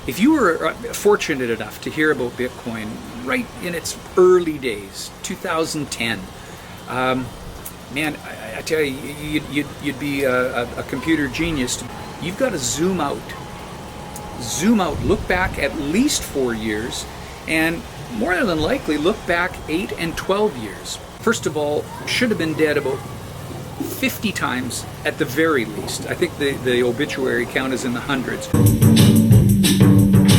If you were fortunate enough to hear about Bitcoin right in its early days, 2010, man, I tell you, you'd be a computer genius. You've got to zoom out, look back at least 4 years, and more than likely look back 8 and 12 years. First of all, should have been dead about 50 times at the very least. I think the obituary count is in the hundreds.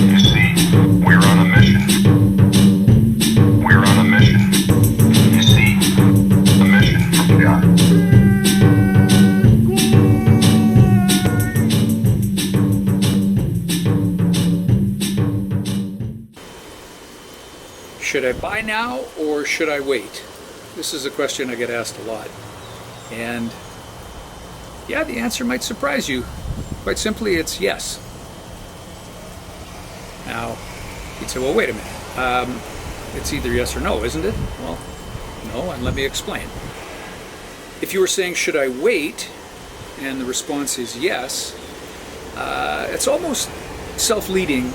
You see, we're on a mission. We're on a mission. You see, a mission from God. Should I buy now or should I wait? This is a question I get asked a lot. And yeah, the answer might surprise you. Quite simply, it's yes. Now, you'd say, well, wait a minute. It's either yes or no, isn't it? Well, no, and let me explain. If you were saying, should I wait? And the response is yes, it's almost self-leading.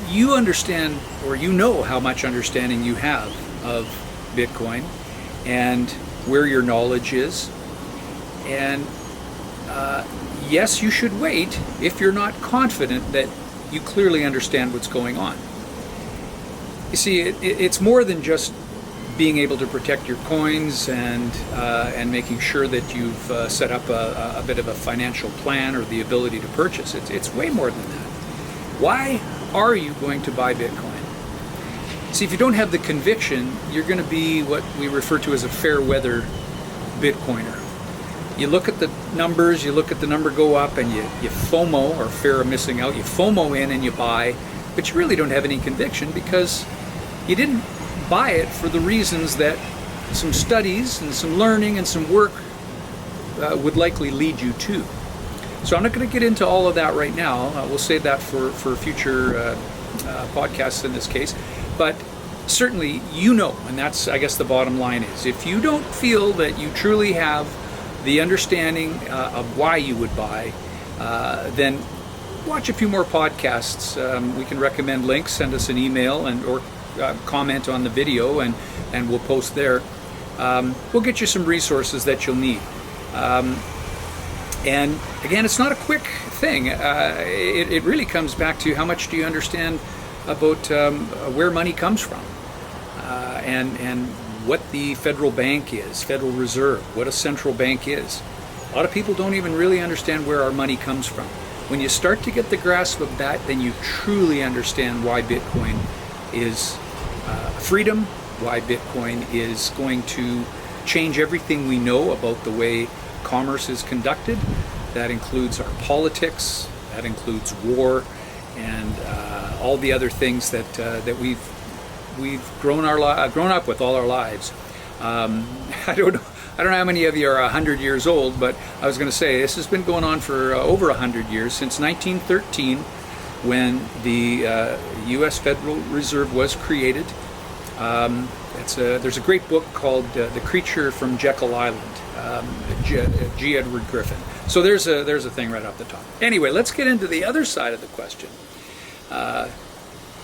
You understand, or you know how much understanding you have of Bitcoin and where your knowledge is. And yes, you should wait if you're not confident that you clearly understand what's going on. You see, it's more than just being able to protect your coins and making sure that you've set up a bit of a financial plan or the ability to purchase. It's way more than that. Why are you going to buy Bitcoin? See, if you don't have the conviction, you're going to be what we refer to as a fair weather Bitcoiner. You look at the numbers, you look at the number go up, and you FOMO, or fear of missing out, you FOMO in and you buy, but you really don't have any conviction because you didn't buy it for the reasons that some studies and some learning and some work would likely lead you to. So I'm not going to get into all of that right now. We'll save that for future podcasts in this case. But certainly you know, and that's, I guess, the bottom line is, if you don't feel that you truly have the understanding of why you would buy, then watch a few more podcasts. We can recommend links, send us an email, or comment on the video, and we'll post there. We'll get you some resources that you'll need. And again, it's not a quick thing. It really comes back to how much do you understand about where money comes from, and what the federal bank is, Federal Reserve, what a central bank is. A lot of people don't even really understand where our money comes from. When you start to get the grasp of that, then you truly understand why Bitcoin is freedom, why Bitcoin is going to change everything we know about the way commerce is conducted. That includes our politics, that includes war, and all the other things that we've grown up with all our lives. I don't know how many of you are 100 years old, but I was going to say this has been going on for over 100 years, since 1913, when the U.S. Federal Reserve was created. There's a great book called The Creature from Jekyll Island, G. Edward Griffin. So there's a thing right off the top. Anyway, let's get into the other side of the question.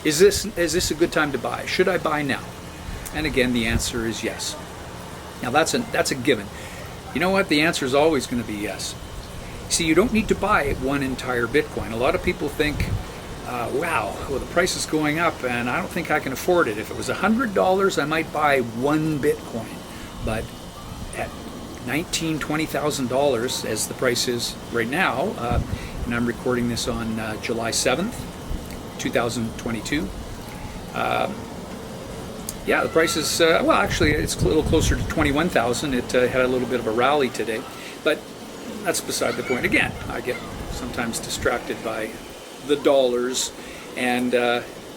Is this a good time to buy? Should I buy now? And again, the answer is yes. Now that's a given. You know what? The answer is always going to be yes. See, you don't need to buy one entire Bitcoin. A lot of people think, wow, well, the price is going up and I don't think I can afford it. If it was $100, I might buy one Bitcoin. But at $19,000, $20,000, as the price is right now, and I'm recording this on July 7th, 2022, yeah, the price is, well, actually, it's a little closer to 21,000. It had a little bit of a rally today, but that's beside the point. Again, I get sometimes distracted by the dollars, and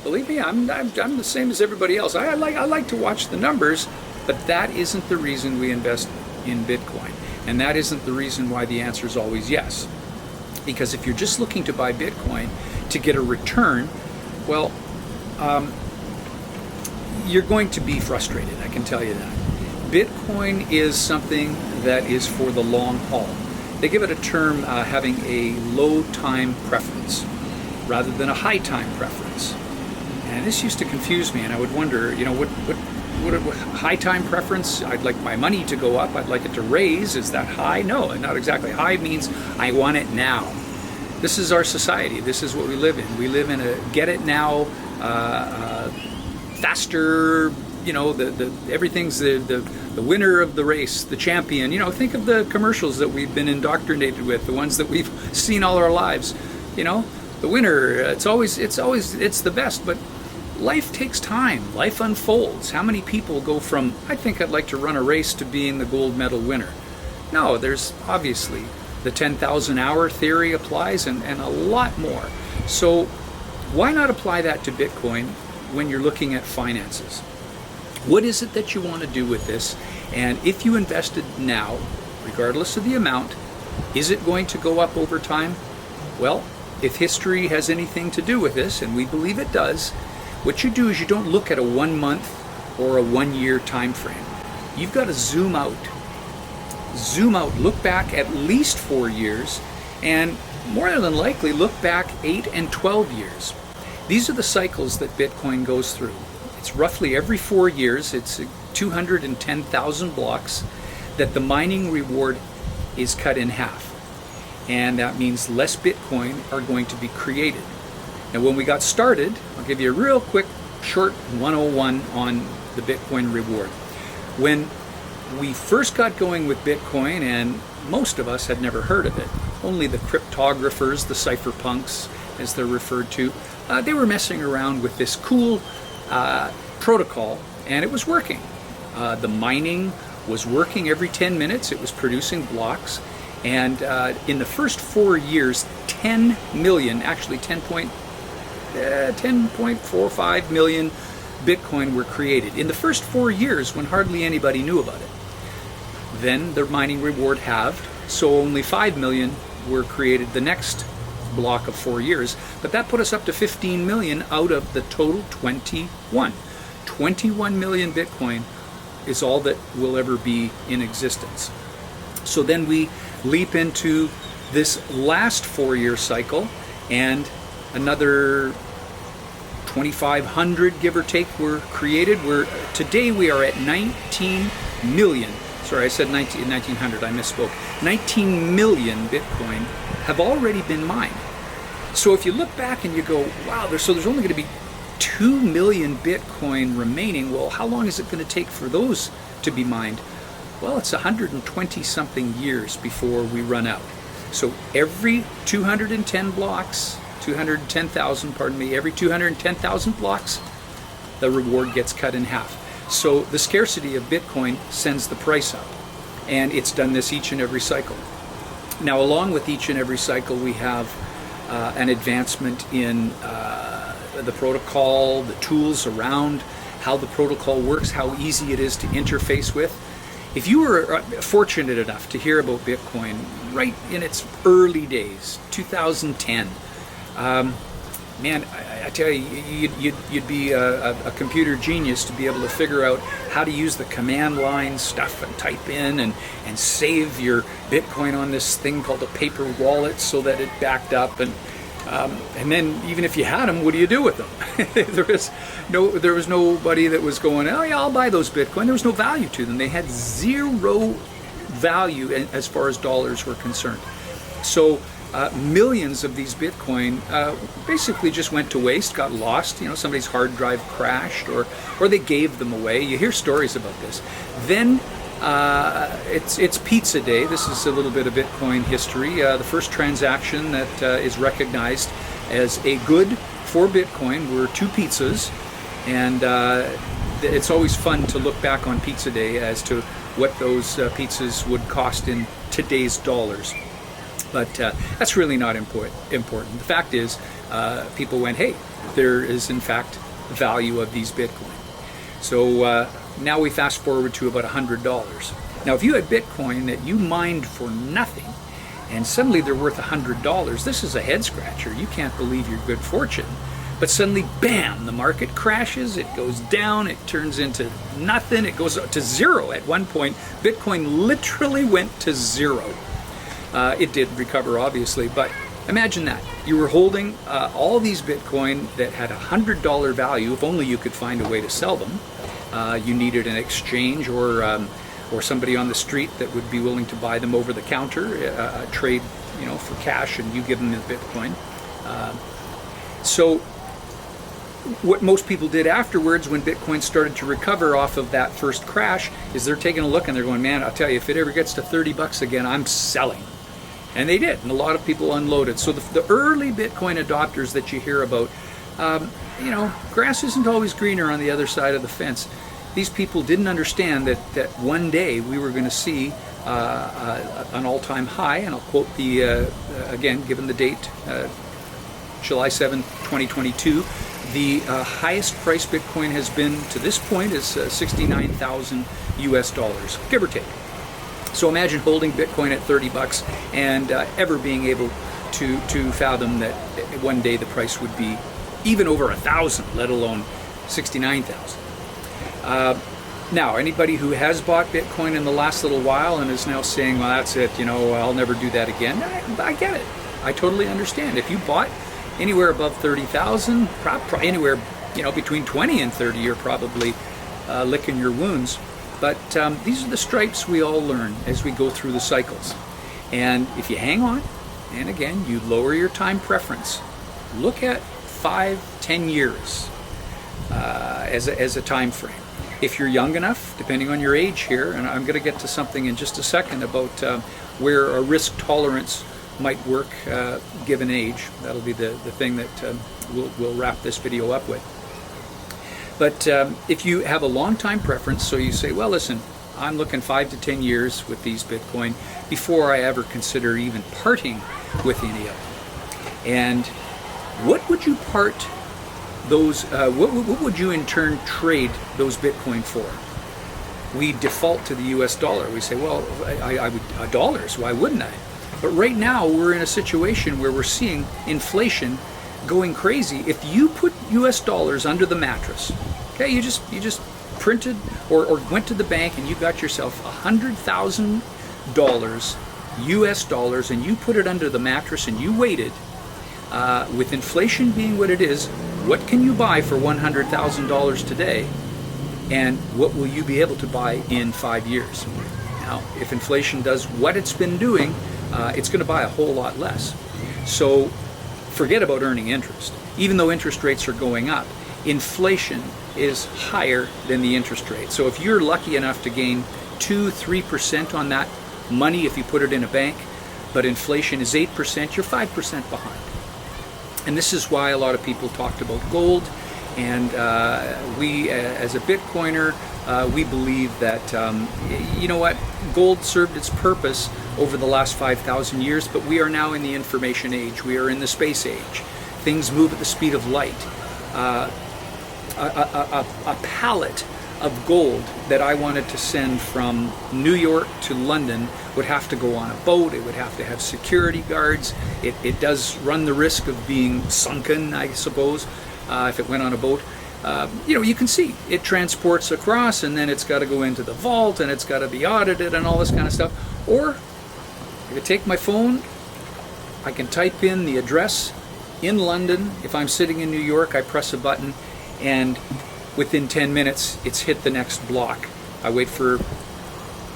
believe me, I'm the same as everybody else. I like to watch the numbers, but that isn't the reason we invest in Bitcoin, and that isn't the reason why the answer is always yes. Because if you're just looking to buy Bitcoin to get a return, well, you're going to be frustrated, I can tell you that. Bitcoin is something that is for the long haul. They give it a term having a low time preference. rather than a high time preference. And this used to confuse me, and I would wonder, what high time preference? I'd like my money to go up. I'd like it to raise. Is that high? No, not exactly. High means I want it now. This is our society. This is what we live in. We live in a get it now, faster. Everything's the winner of the race, the champion. Think of the commercials that we've been indoctrinated with, the ones that we've seen all our lives. The winner. It's the best, but life takes time. Life unfolds. How many people go from, I think I'd like to run a race, to being the gold medal winner? No, there's obviously the 10,000 hour theory applies, and a lot more. So why not apply that to Bitcoin when you're looking at finances? What is it that you want to do with this? And if you invested now, regardless of the amount, is it going to go up over time? Well, if history has anything to do with this, and we believe it does, what you do is you don't look at a 1 month or a 1 year time frame. You've got to zoom out. Zoom out, look back at least 4 years, and more than likely look back 8 and 12 years. These are the cycles that Bitcoin goes through. It's roughly every 4 years, it's 210,000 blocks, that the mining reward is cut in half. And that means less Bitcoin are going to be created. Now, when we got started, I'll give you a real quick, short 101 on the Bitcoin reward. When we first got going with Bitcoin, and most of us had never heard of it, only the cryptographers, the cypherpunks, as they're referred to, they were messing around with this cool protocol, and it was working. The mining was working every 10 minutes. It was producing blocks. And in the first 4 years, 10 million, actually 10.45 million Bitcoin were created. In the first 4 years, when hardly anybody knew about it. Then the mining reward halved, so only 5 million were created the next block of 4 years. But that put us up to 15 million out of the total 21. 21 million Bitcoin is all that will ever be in existence. So then we leap into this last 4 year cycle, and another 2,500, give or take, were created. Today we are at 19 million. Sorry, I said 1900, I misspoke. 19 million Bitcoin have already been mined. So if you look back and you go, wow, there's only going to be 2 million Bitcoin remaining. Well, how long is it going to take for those to be mined? Well, it's 120 something years before we run out. So every 210 blocks, 210,000, pardon me, every 210,000 blocks, the reward gets cut in half. So the scarcity of Bitcoin sends the price up, and it's done this each and every cycle. Now, along with each and every cycle, we have an advancement in the protocol, the tools around how the protocol works, how easy it is to interface with. If you were fortunate enough to hear about Bitcoin right in its early days, 2010, man, I tell you, you'd be a computer genius to be able to figure out how to use the command line stuff and type in and save your Bitcoin on this thing called a paper wallet so that it backed up. And then even if you had them, what do you do with them? There was nobody that was going, oh yeah, I'll buy those Bitcoin. There was no value to them. They had zero value as far as dollars were concerned. So millions of these Bitcoin basically just went to waste, got lost. Somebody's hard drive crashed, or they gave them away. You hear stories about this. Then it's Pizza Day. This is a little bit of Bitcoin history. The first transaction that is recognized as a good for Bitcoin were 2 pizzas, and it's always fun to look back on Pizza Day as to what those pizzas would cost in today's dollars. But that's really not important. The fact is, people went, hey, there is in fact value of these Bitcoin. So now we fast forward to about $100. Now, if you had Bitcoin that you mined for nothing, and suddenly they're worth $100, this is a head scratcher. You can't believe your good fortune. But suddenly, bam, the market crashes, it goes down, it turns into nothing, it goes to zero. At one point, Bitcoin literally went to zero. It did recover, obviously, but Imagine that. You were holding all these Bitcoin that had $100 value, if only you could find a way to sell them. You needed an exchange or somebody on the street that would be willing to buy them over the counter, trade, for cash, and you give them the Bitcoin. So what most people did afterwards, when Bitcoin started to recover off of that first crash, is they're taking a look and they're going, man, I'll tell you, if it ever gets to 30 bucks again, I'm selling. And they did, and a lot of people unloaded. So the early Bitcoin adopters that you hear about, grass isn't always greener on the other side of the fence. These people didn't understand that one day we were going to see an all-time high, and I'll quote again, given the date, July 7th, 2022, the highest price Bitcoin has been to this point is $69,000 US, give or take. So imagine holding Bitcoin at 30 bucks and ever being able to fathom that one day the price would be even over 1,000, let alone 69,000. Now, anybody who has bought Bitcoin in the last little while and is now saying, well, that's it, I'll never do that again, I get it. I totally understand. If you bought anywhere above 30,000, anywhere between 20 and 30, you're probably licking your wounds. But these are the stripes we all learn as we go through the cycles. And if you hang on, and again, you lower your time preference, look at 5-10 years as a time frame. If you're young enough, depending on your age here, and I'm going to get to something in just a second about where a risk tolerance might work given age. That'll be the thing that we'll wrap this video up with. But if you have a long time preference, so you say, well, listen, I'm looking 5 to 10 years with these Bitcoin before I ever consider even parting with any of them. And what would you part those, what would you in turn trade those Bitcoin for? We default to the US dollar. We say, well, I would, dollars, why wouldn't I? But right now we're in a situation where we're seeing inflation going crazy. If you put US dollars under the mattress, okay, you just printed or went to the bank and you got yourself $100,000 US dollars and you put it under the mattress and you waited, with inflation being what it is, what can you buy for $100,000 today, and what will you be able to buy in 5 years? Now, if inflation does what it's been doing, it's going to buy a whole lot less. So forget about earning interest. Even though interest rates are going up, inflation is higher than the interest rate. So if you're lucky enough to gain 2-3% on that money if you put it in a bank, but inflation is 8%, you're 5% behind. And this is why a lot of people talked about gold, and we as a Bitcoiner, we believe that, you know what, gold served its purpose over the last 5,000 years, but we are now in the information age. We are in the space age. Things move at the speed of light. A pallet of gold that I wanted to send from New York to London would have to go on a boat. It would have to have security guards. It does run the risk of being sunken, I suppose, if it went on a boat. You can see it transports across, and then it's got to go into the vault, and it's got to be audited and all this kind of stuff. Or I could take my phone, I can type in the address in London. If I'm sitting in New York, I press a button, and within 10 minutes, it's hit the next block. I wait for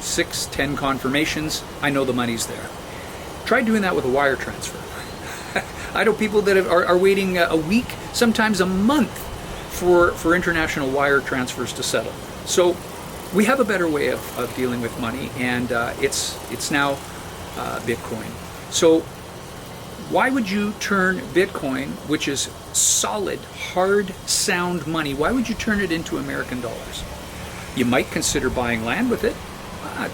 6-10 confirmations. I know the money's there. Try doing that with a wire transfer. I know people that are waiting a week, sometimes a month, for international wire transfers to settle. So we have a better way of dealing with money, and it's now Bitcoin. So why would you turn Bitcoin, which is solid, hard, sound money, why would you turn it into American dollars? You might consider buying land with it.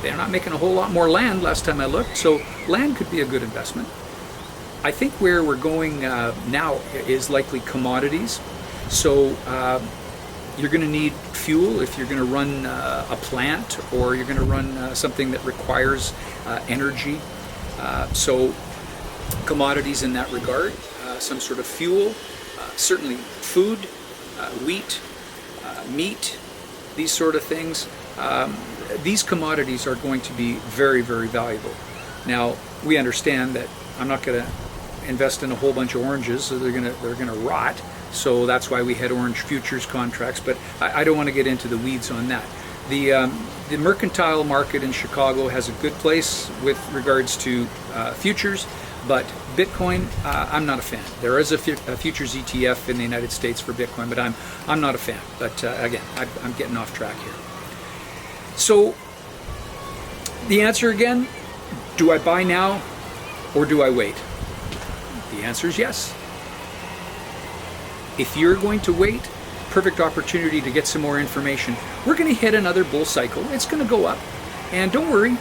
They're not making a whole lot more land last time I looked, so land could be a good investment. I think where we're going now is likely commodities. So you're going to need fuel if you're going to run a plant, or you're going to run something that requires energy. So commodities in that regard, some sort of fuel, certainly food, wheat, meat, these sort of things. These commodities are going to be very, very valuable. Now, we understand that I'm not going to invest in a whole bunch of oranges, so they're gonna rot. So that's why we had orange futures contracts. But I don't want to get into the weeds on that. The mercantile market in Chicago has a good place with regards to futures, but Bitcoin, I'm not a fan. There is a futures ETF in the United States for Bitcoin, but I'm not a fan. But again, I'm getting off track here. So the answer again, do I buy now or do I wait? The answer is yes. If you're going to wait, perfect opportunity to get some more information. We're going to hit another bull cycle. It's going to go up. And don't worry,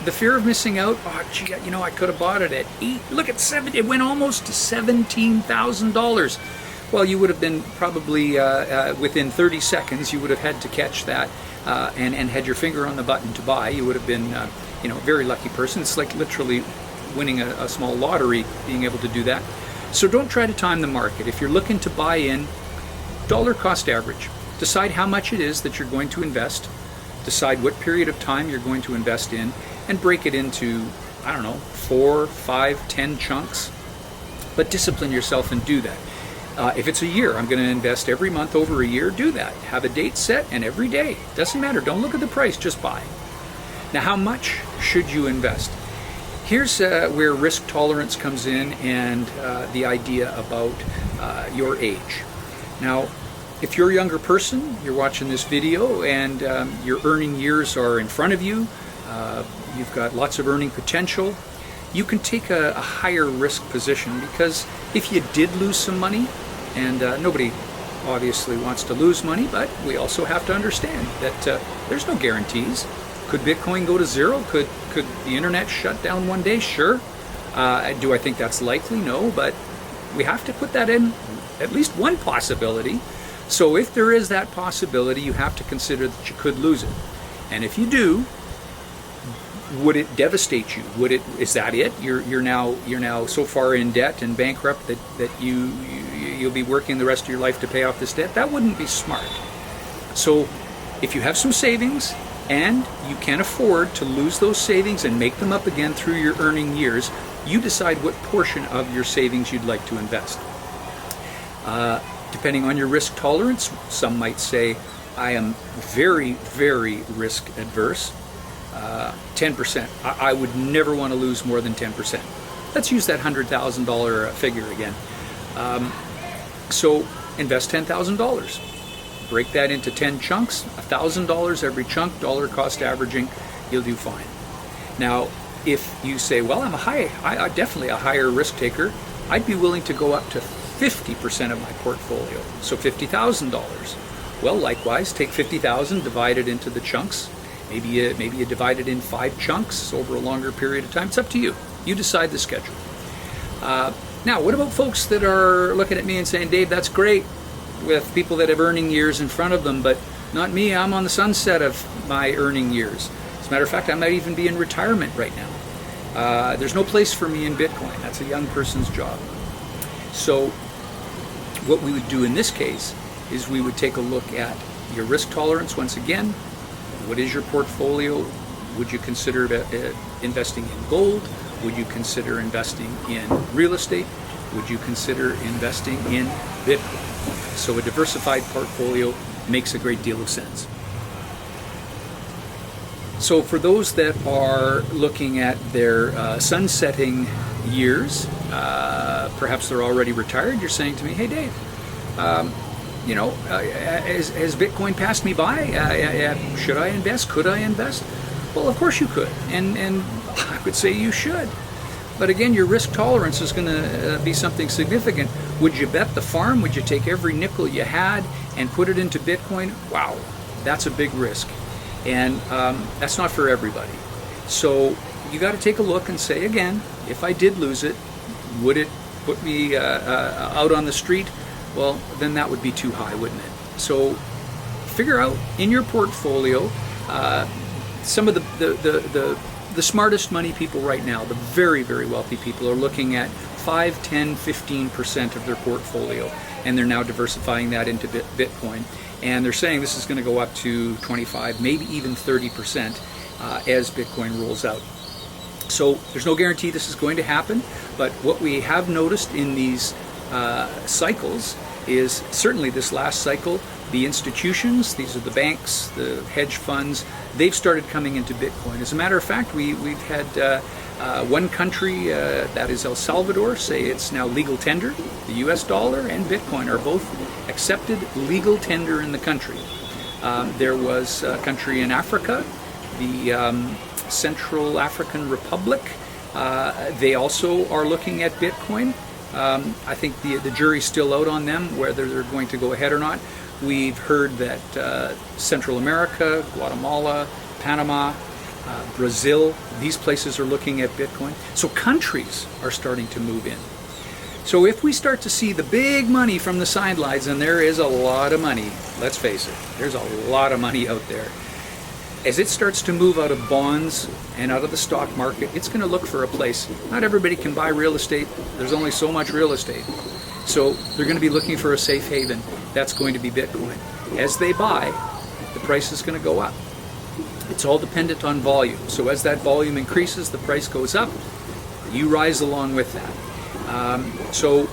the fear of missing out, oh gee, I could have bought it at 8, look at 7, it went almost to $17,000. Well, you would have been probably within 30 seconds, you would have had to catch that and had your finger on the button to buy. You would have been, a very lucky person. It's like literally winning a small lottery, being able to do that. So don't try to time the market. If you're looking to buy in, dollar cost average. Decide how much it is that you're going to invest. Decide what period of time you're going to invest in, and break it into, 4, 5, 10 chunks. But discipline yourself and do that. If it's a year, I'm going to invest every month over a year, do that. Have a date set, and every day. Doesn't matter. Don't look at the price, just buy. Now, how much should you invest? Here's where risk tolerance comes in, and the idea about your age. Now, if you're a younger person, you're watching this video, and your earning years are in front of you, you've got lots of earning potential, you can take a higher risk position, because if you did lose some money, and nobody obviously wants to lose money, but we also have to understand that there's no guarantees. Could Bitcoin go to zero? Could the internet shut down one day? Sure. Do I think that's likely? No, but we have to put that in at least one possibility. So if there is that possibility, you have to consider that you could lose it. And if you do, would it devastate you? Is that it? You're now so far in debt and bankrupt that you'll be working the rest of your life to pay off this debt? That wouldn't be smart. So if you have some savings and you can afford to lose those savings and make them up again through your earning years, you decide what portion of your savings you'd like to invest. Depending on your risk tolerance, some might say, I am very, very risk adverse. 10%. I would never want to lose more than 10%. Let's use that $100,000 figure again. So invest $10,000. Break that into 10 chunks, $1,000 every chunk, dollar cost averaging, you'll do fine. Now, if you say, well, I'm definitely a higher risk taker, I'd be willing to go up to 50% of my portfolio, so $50,000. Well, likewise, take $50,000, divide it into the chunks. Maybe you divide it in 5 chunks over a longer period of time. It's up to you. You decide the schedule. Now, what about folks that are looking at me and saying, Dave, that's great with people that have earning years in front of them, but not me. I'm on the sunset of my earning years. As a matter of fact, I might even be in retirement right now. There's no place for me in Bitcoin. That's a young person's job. So what we would do in this case is we would take a look at your risk tolerance once again. What is your portfolio? Would you consider investing in gold? Would you consider investing in real estate? Would you consider investing in Bitcoin? So a diversified portfolio makes a great deal of sense. So for those that are looking at their sunsetting years, perhaps they're already retired, you're saying to me, hey Dave, has Bitcoin passed me by? Should I invest? Could I invest? Well, of course you could, and I would say you should. But again, your risk tolerance is going to be something significant. Would you bet the farm? Would you take every nickel you had and put it into Bitcoin? Wow, that's a big risk. And that's not for everybody. So you got to take a look and say, again, if I did lose it, would it put me out on the street? Well, then that would be too high, wouldn't it? So figure out in your portfolio, some of the smartest money people right now, the very, very wealthy people, are looking at 5, 10, 15% of their portfolio, and they're now diversifying that into Bitcoin. And they're saying this is going to go up to 25, maybe even 30% as Bitcoin rolls out. So there's no guarantee this is going to happen, but what we have noticed in these cycles is certainly this last cycle, the institutions, these are the banks, the hedge funds, they've started coming into Bitcoin. As a matter of fact, we've had one country, that is El Salvador, say it's now legal tender. The US dollar and Bitcoin are both accepted legal tender in the country. There was a country in Africa, the Central African Republic. They also are looking at Bitcoin. I think the jury's still out on them, whether they're going to go ahead or not. We've heard that Central America, Guatemala, Panama, Brazil, these places are looking at Bitcoin. So countries are starting to move in. So if we start to see the big money from the sidelines, and there is a lot of money, let's face it, there's a lot of money out there. As it starts to move out of bonds and out of the stock market, it's going to look for a place. Not everybody can buy real estate. There's only so much real estate. So they're going to be looking for a safe haven. That's going to be Bitcoin. As they buy, the price is going to go up. It's all dependent on volume. So as that volume increases, the price goes up. You rise along with that. So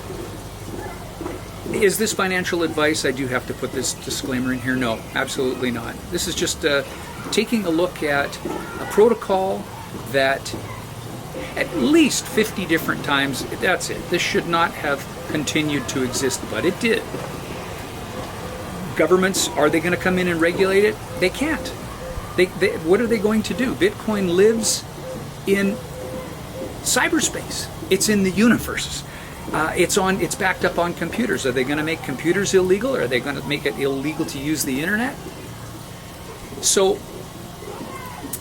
is this financial advice? I do have to put this disclaimer in here. No, absolutely not. This is just taking a look at a protocol that at least 50 different times, that's it. This should not have continued to exist, but it did. Governments, are they going to come in and regulate it? They can't. What are they going to do? Bitcoin lives in cyberspace. It's in the universe. It's backed up on computers. Are they going to make computers illegal? Or are they going to make it illegal to use the internet? So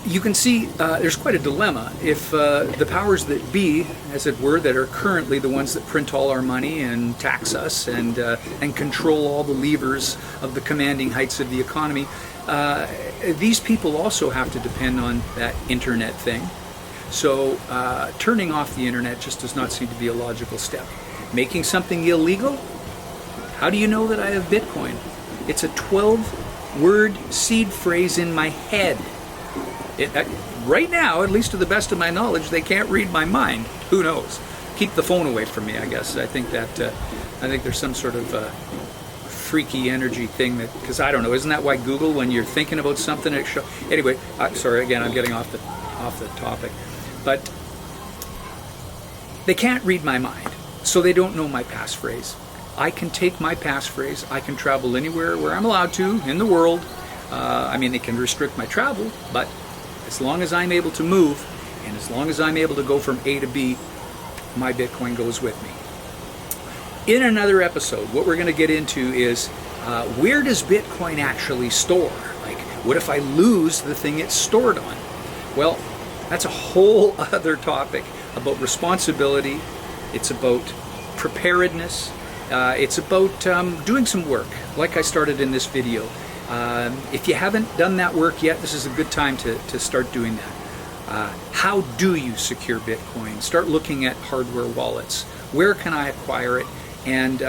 you can see there's quite a dilemma if the powers that be, as it were, that are currently the ones that print all our money and tax us and control all the levers of the commanding heights of the economy, these people also have to depend on that internet thing. So turning off the internet just does not seem to be a logical step. Making something illegal? How do you know that I have Bitcoin? It's a 12-word seed phrase in my head. Right now, at least to the best of my knowledge, they can't read my mind. Who knows? Keep the phone away from me, I guess. I think there's some sort of freaky energy thing that, because I don't know, isn't that why Google, when you're thinking about something, it shows? Anyway, sorry, again, I'm getting off the topic. But they can't read my mind, so they don't know my passphrase. I can take my passphrase, I can travel anywhere where I'm allowed to in the world. I mean, they can restrict my travel, but as long as I'm able to move, and as long as I'm able to go from A to B, my Bitcoin goes with me. In another episode, what we're going to get into is where does Bitcoin actually store? Like, what if I lose the thing it's stored on? Well, that's a whole other topic about responsibility. It's about preparedness. It's about doing some work, like I started in this video. If you haven't done that work yet, this is a good time to start doing that. How do you secure Bitcoin? Start looking at hardware wallets. Where can I acquire it? And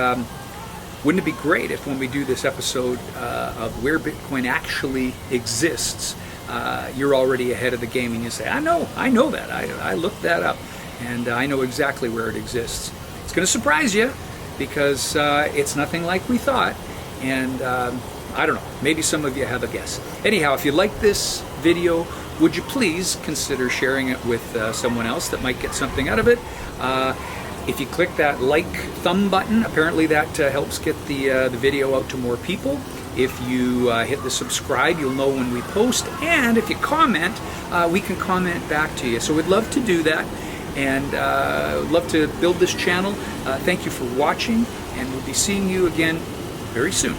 wouldn't it be great if when we do this episode of where Bitcoin actually exists, you're already ahead of the game and you say, I know that. I looked that up and I know exactly where it exists. It's going to surprise you because it's nothing like we thought. And I don't know, maybe some of you have a guess. Anyhow, if you like this video, would you please consider sharing it with someone else that might get something out of it? If you click that like thumb button, apparently that helps get the video out to more people. If you hit the subscribe, you'll know when we post. And if you comment, we can comment back to you. So we'd love to do that. And would love to build this channel. Thank you for watching. And we'll be seeing you again very soon.